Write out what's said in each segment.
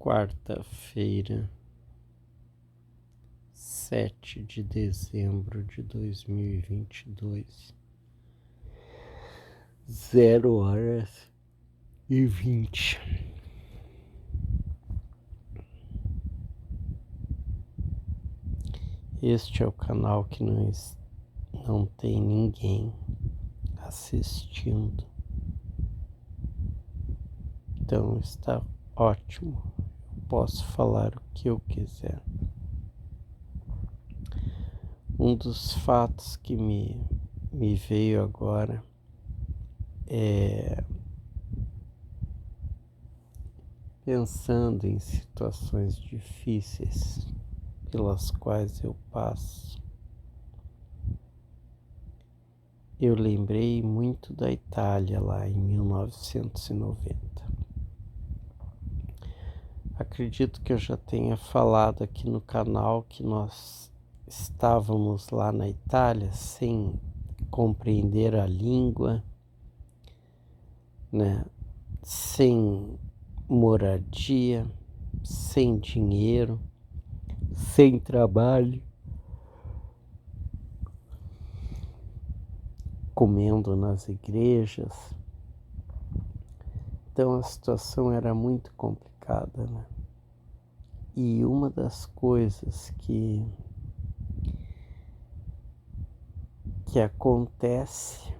Quarta-feira, 7 de dezembro de 2022, 0h20. Este é o canal que não tem ninguém assistindo. Então está ótimo. Posso falar o que eu quiser. Um dos fatos que me veio agora é pensando em situações difíceis pelas quais eu passo. Eu lembrei muito da Itália lá em 1990. Acredito que eu já tenha falado aqui no canal que nós estávamos lá na Itália sem compreender a língua, né? Sem moradia, sem dinheiro, sem trabalho, comendo nas igrejas. Então a situação era muito complicada, né? E uma das coisas que acontece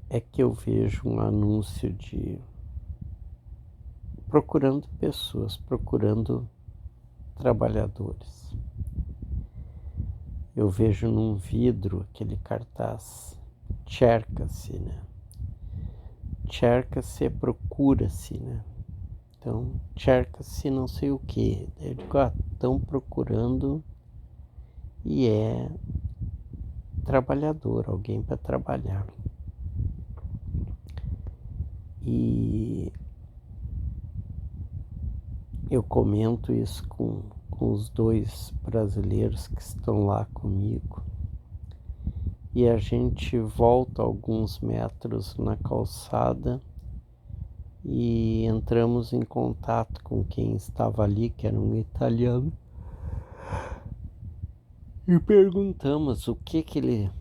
é que eu vejo um anúncio procurando pessoas, procurando trabalhadores. Eu vejo num vidro aquele cartaz, cerca-se, né? Cerca-se, procura-se, né? Então, cerca-se não sei o que. Eu digo, estão procurando e é trabalhador, alguém para trabalhar. E eu comento isso com os dois brasileiros que estão lá comigo. E a gente volta alguns metros na calçada e entramos em contato com quem estava ali, que era um italiano, e perguntamos o que ele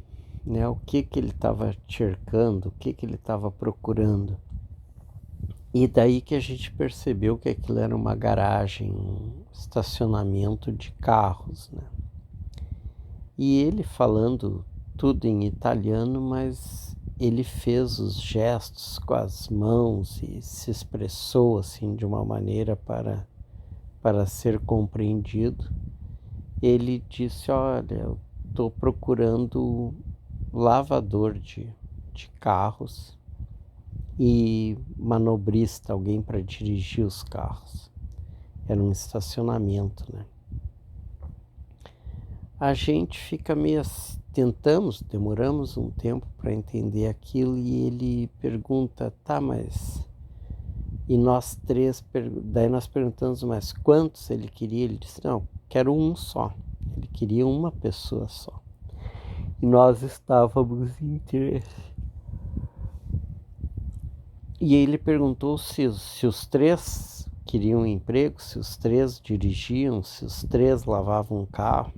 estava cercando, o que ele estava procurando. E daí que a gente percebeu que aquilo era uma garagem, um estacionamento de carros, né? E ele falando tudo em italiano, mas ele fez os gestos com as mãos e se expressou assim de uma maneira para ser compreendido. Ele disse, olha, eu estou procurando lavador de carros e manobrista, alguém para dirigir os carros. Era um estacionamento, né? A gente fica meio... demoramos um tempo para entender aquilo e ele pergunta, tá, mas... E nós três, daí nós perguntamos, mas quantos ele queria? Ele disse, não, quero um só. Ele queria uma pessoa só. E nós estávamos em três. E ele perguntou se os três queriam emprego, se os três dirigiam, se os três lavavam um carro.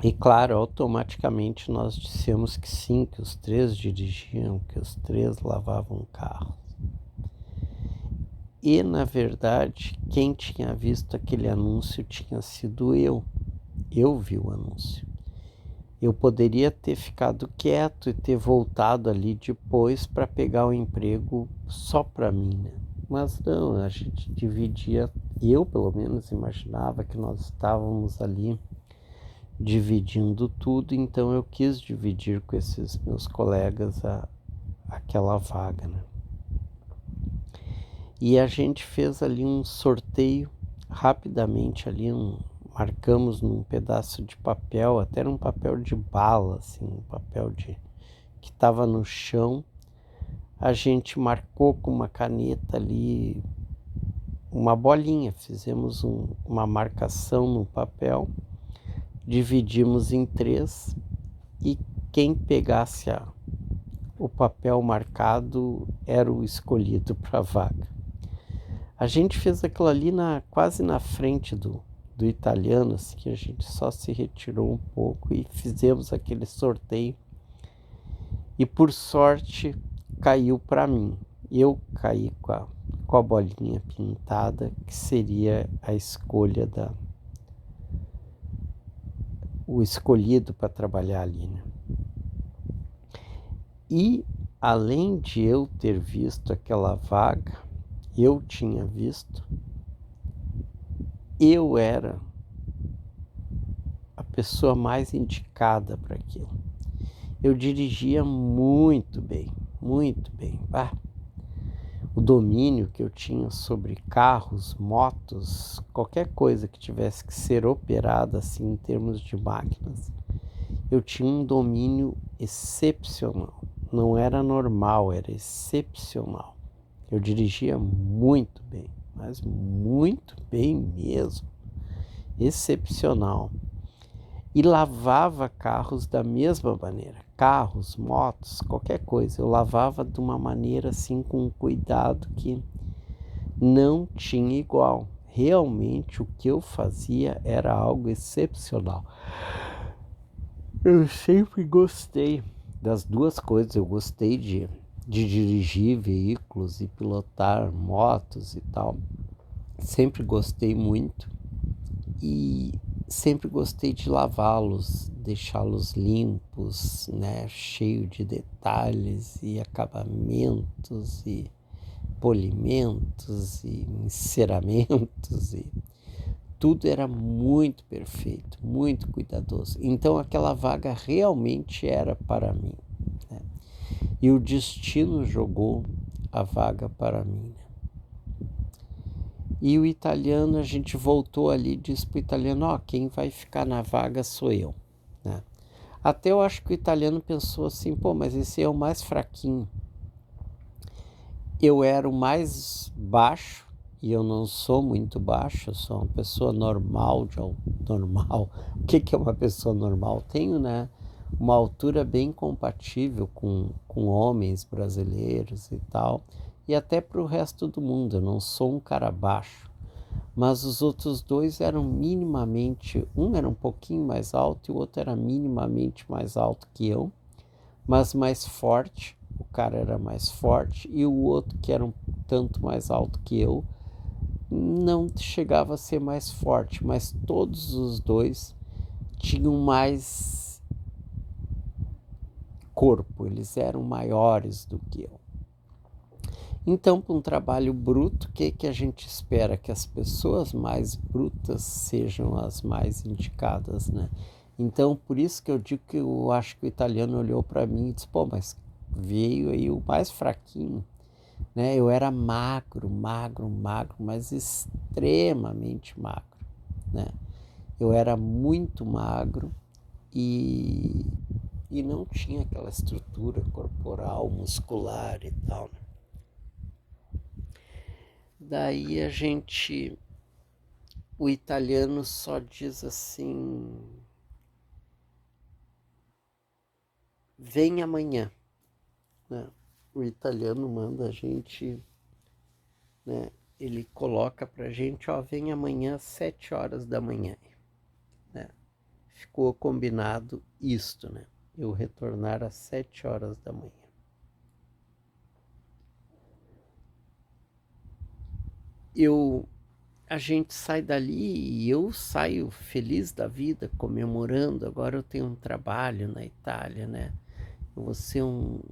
E claro, automaticamente nós dissemos que sim, que os três dirigiam, que os três lavavam carro. E na verdade, quem tinha visto aquele anúncio tinha sido eu. Eu vi o anúncio. Eu poderia ter ficado quieto e ter voltado ali depois para pegar o emprego só para mim, né? Mas não, a gente dividia, eu pelo menos imaginava que nós estávamos ali dividindo tudo, então eu quis dividir com esses meus colegas aquela vaga, né? E a gente fez ali um sorteio rapidamente ali, marcamos num pedaço de papel, até era um papel de bala, assim, um papel que estava no chão. A gente marcou com uma caneta ali uma bolinha, fizemos uma marcação no papel, dividimos em três e quem pegasse o papel marcado era o escolhido para a vaga. A gente fez aquilo ali quase na frente do italiano, assim, que a gente só se retirou um pouco e fizemos aquele sorteio. E por sorte caiu para mim. Eu caí com a bolinha pintada, que seria a escolha o escolhido para trabalhar ali, né? E além de eu ter visto aquela vaga, eu tinha visto, eu era a pessoa mais indicada para aquilo. Eu dirigia muito bem, muito bem. O domínio que eu tinha sobre carros, motos, qualquer coisa que tivesse que ser operada assim em termos de máquinas, eu tinha um domínio excepcional. Não era normal, era excepcional. Eu dirigia muito bem, mas muito bem mesmo, excepcional. E lavava carros da mesma maneira, carros, motos, qualquer coisa. Eu lavava de uma maneira assim, com um cuidado que não tinha igual. Realmente o que eu fazia era algo excepcional. Eu sempre gostei das duas coisas. Eu gostei de dirigir veículos e pilotar motos e tal. Sempre gostei muito. E sempre gostei de lavá-los, deixá-los limpos, né, cheio de detalhes e acabamentos e polimentos e enceramentos e tudo era muito perfeito, muito cuidadoso. Então aquela vaga realmente era para mim, né? E o destino jogou a vaga para mim, né? E o italiano, a gente voltou ali e disse para o italiano, quem vai ficar na vaga sou eu, né? Até eu acho que o italiano pensou assim, mas esse é o mais fraquinho. Eu era o mais baixo, e eu não sou muito baixo, eu sou uma pessoa normal, normal. O que é uma pessoa normal? Tenho, né, uma altura bem compatível com homens brasileiros e tal, e até para o resto do mundo. Eu não sou um cara baixo, mas os outros dois eram minimamente, um era um pouquinho mais alto e o outro era minimamente mais alto que eu, mas mais forte. O cara era mais forte e o outro, que era um tanto mais alto que eu, não chegava a ser mais forte, mas todos os dois tinham mais corpo, eles eram maiores do que eu. Então, para um trabalho bruto, o que a gente espera? Que as pessoas mais brutas sejam as mais indicadas, né? Então, por isso que eu digo que eu acho que o italiano olhou para mim e disse, mas veio aí o mais fraquinho, né? Eu era magro, mas extremamente magro, né? Eu era muito magro e não tinha aquela estrutura corporal, muscular e tal. Daí o italiano só diz assim, vem amanhã, né? O italiano manda a gente, né? Ele coloca pra gente, vem amanhã às 7 horas da manhã, né? Ficou combinado isto, né? Eu retornar às 7 horas da manhã. A gente sai dali e eu saio feliz da vida, comemorando. Agora eu tenho um trabalho na Itália, né? Eu vou ser um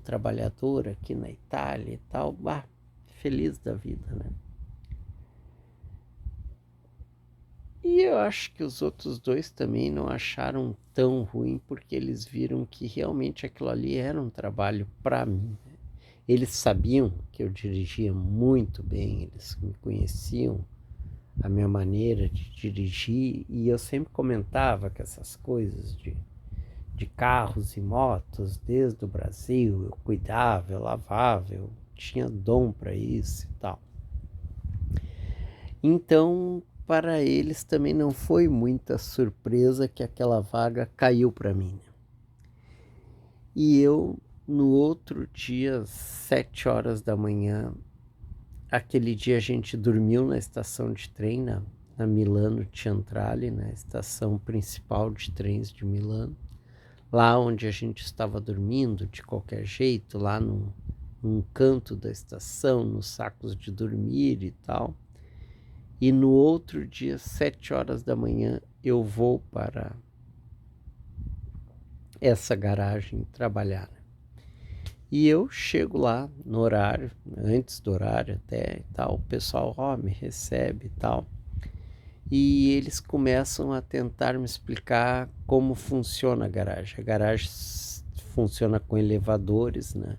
trabalhador aqui na Itália e tal. Feliz da vida, né? E eu acho que os outros dois também não acharam tão ruim, porque eles viram que realmente aquilo ali era um trabalho para mim. Eles sabiam que eu dirigia muito bem, eles me conheciam, a minha maneira de dirigir, e eu sempre comentava que essas coisas de carros e motos desde o Brasil, eu cuidava, eu lavava, eu tinha dom para isso e tal. Então, para eles também não foi muita surpresa que aquela vaga caiu para mim. E eu No outro dia, 7 horas da manhã, aquele dia a gente dormiu na estação de trem, na Milano Centrale, na estação principal de trens de Milano. Lá onde a gente estava dormindo, de qualquer jeito, lá num canto da estação, nos sacos de dormir e tal. E no outro dia, 7 horas da manhã, eu vou para essa garagem trabalhar. E eu chego lá no horário, antes do horário até e tal, o pessoal me recebe e tal. E eles começam a tentar me explicar como funciona a garagem. A garagem funciona com elevadores, né?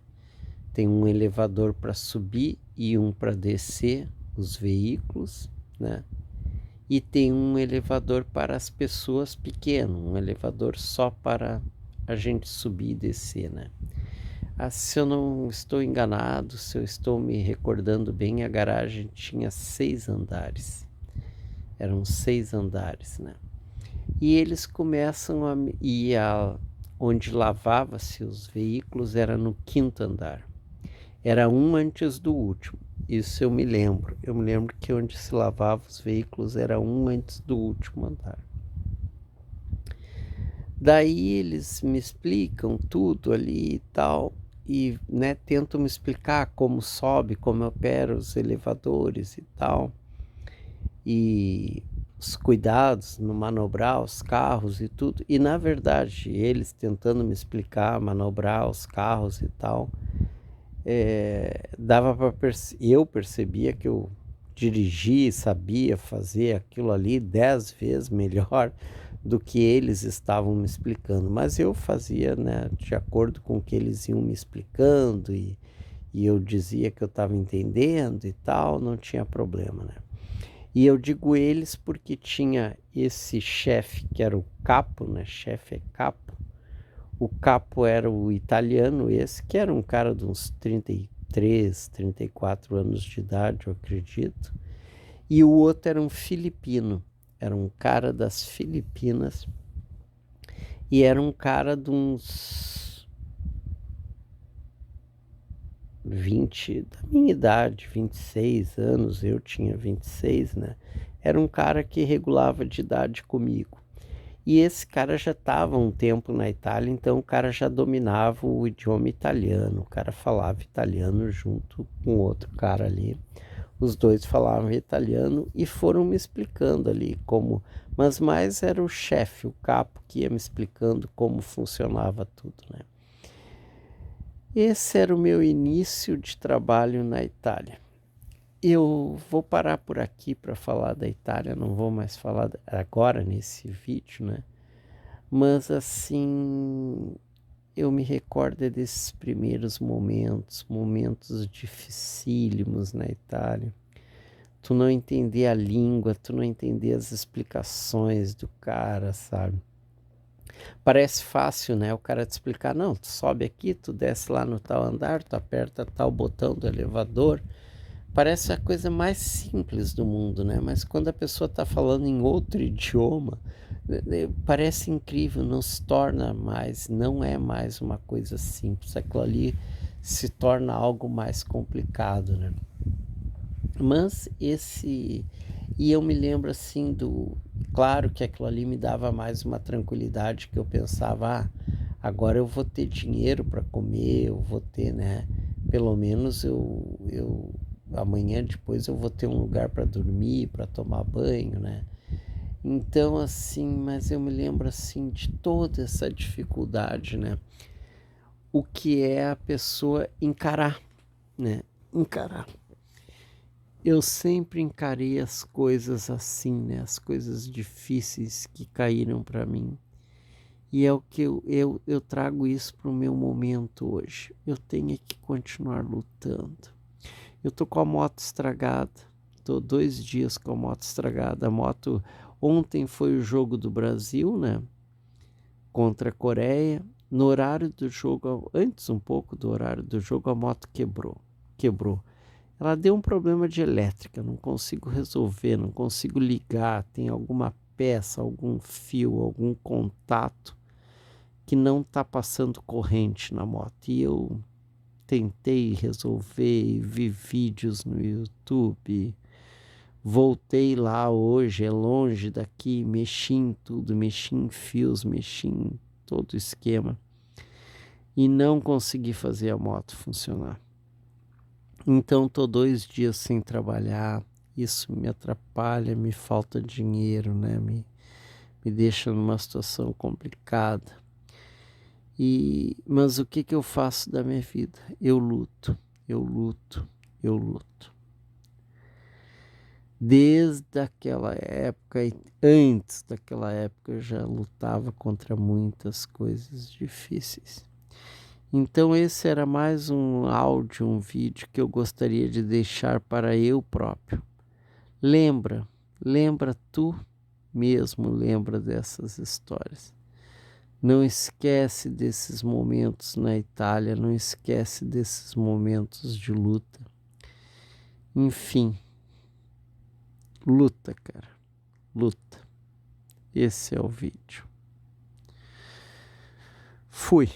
Tem um elevador para subir e um para descer os veículos, né? E tem um elevador para as pessoas pequeno, um elevador só para a gente subir e descer, né? Se eu não estou enganado, se eu estou me recordando bem, a garagem tinha 6 andares. Eram 6 andares, né? E eles começam a ir onde lavava-se os veículos era no 5º andar. Era um antes do último. Isso eu me lembro. Eu me lembro que onde se lavava os veículos era um antes do último andar. Daí eles me explicam tudo ali e tal, e né, tentam me explicar como sobe, como opera os elevadores e tal, e os cuidados no manobrar os carros e tudo. E na verdade, eles tentando me explicar, manobrar os carros e tal, dava para eu percebia que eu dirigia e sabia fazer aquilo ali 10 vezes melhor do que eles estavam me explicando, mas eu fazia, né, de acordo com o que eles iam me explicando e eu dizia que eu estava entendendo e tal, não tinha problema, né? E eu digo eles porque tinha esse chefe que era o capo, né? Chefe é capo. O capo era o italiano esse, que era um cara de uns 33, 34 anos de idade, eu acredito. E o outro era um filipino, era um cara das Filipinas. E era um cara de uns 20, da minha idade, 26 anos, eu tinha 26, né? Era um cara que regulava de idade comigo. E esse cara já estava um tempo na Itália, então o cara já dominava o idioma italiano. O cara falava italiano junto com outro cara ali. Os dois falavam italiano e foram me explicando ali como, mas mais era o chefe, o capo, que ia me explicando como funcionava tudo, né? Esse era o meu início de trabalho na Itália. Eu vou parar por aqui para falar da Itália, não vou mais falar agora nesse vídeo, né? Mas assim, eu me recordo desses primeiros momentos, momentos dificílimos na Itália. Tu não entender a língua, tu não entender as explicações do cara, sabe? Parece fácil, né? O cara te explicar, não, tu sobe aqui, tu desce lá no tal andar, tu aperta tal botão do elevador. Parece a coisa mais simples do mundo, né? Mas quando a pessoa está falando em outro idioma, parece incrível, não se torna mais, não é mais uma coisa simples. Aquilo ali se torna algo mais complicado, né? Mas e eu me lembro assim claro que aquilo ali me dava mais uma tranquilidade, que eu pensava, agora eu vou ter dinheiro para comer, eu vou ter, né, pelo menos eu amanhã depois eu vou ter um lugar para dormir, para tomar banho, né? Então assim, mas eu me lembro assim de toda essa dificuldade, né? O que é a pessoa encarar, né? Encarar. Eu sempre encarei as coisas assim, né? As coisas difíceis que caíram para mim. E é o que eu trago isso para o meu momento hoje. Eu tenho que continuar lutando. Eu tô com a moto estragada. Tô 2 dias com a moto estragada. A moto, ontem foi o jogo do Brasil, né? Contra a Coreia. No horário do jogo, antes um pouco do horário do jogo, a moto quebrou. Ela deu um problema de elétrica, não consigo resolver, não consigo ligar, tem alguma peça, algum fio, algum contato que não está passando corrente na moto. E eu tentei resolver, vi vídeos no YouTube, voltei lá hoje, é longe daqui, mexi em tudo, mexi em fios, mexi em todo o esquema e não consegui fazer a moto funcionar. Então tô 2 dias sem trabalhar, isso me atrapalha, me falta dinheiro, né? Me deixa numa situação complicada. Mas o que que eu faço da minha vida? Eu luto, eu luto, eu luto. Desde aquela época e antes daquela época eu já lutava contra muitas coisas difíceis. Então esse era mais um áudio, um vídeo que eu gostaria de deixar para eu próprio. Lembra, lembra tu mesmo, lembra dessas histórias. Não esquece desses momentos na Itália, não esquece desses momentos de luta. Enfim, luta, cara, luta. Esse é o vídeo. Fui.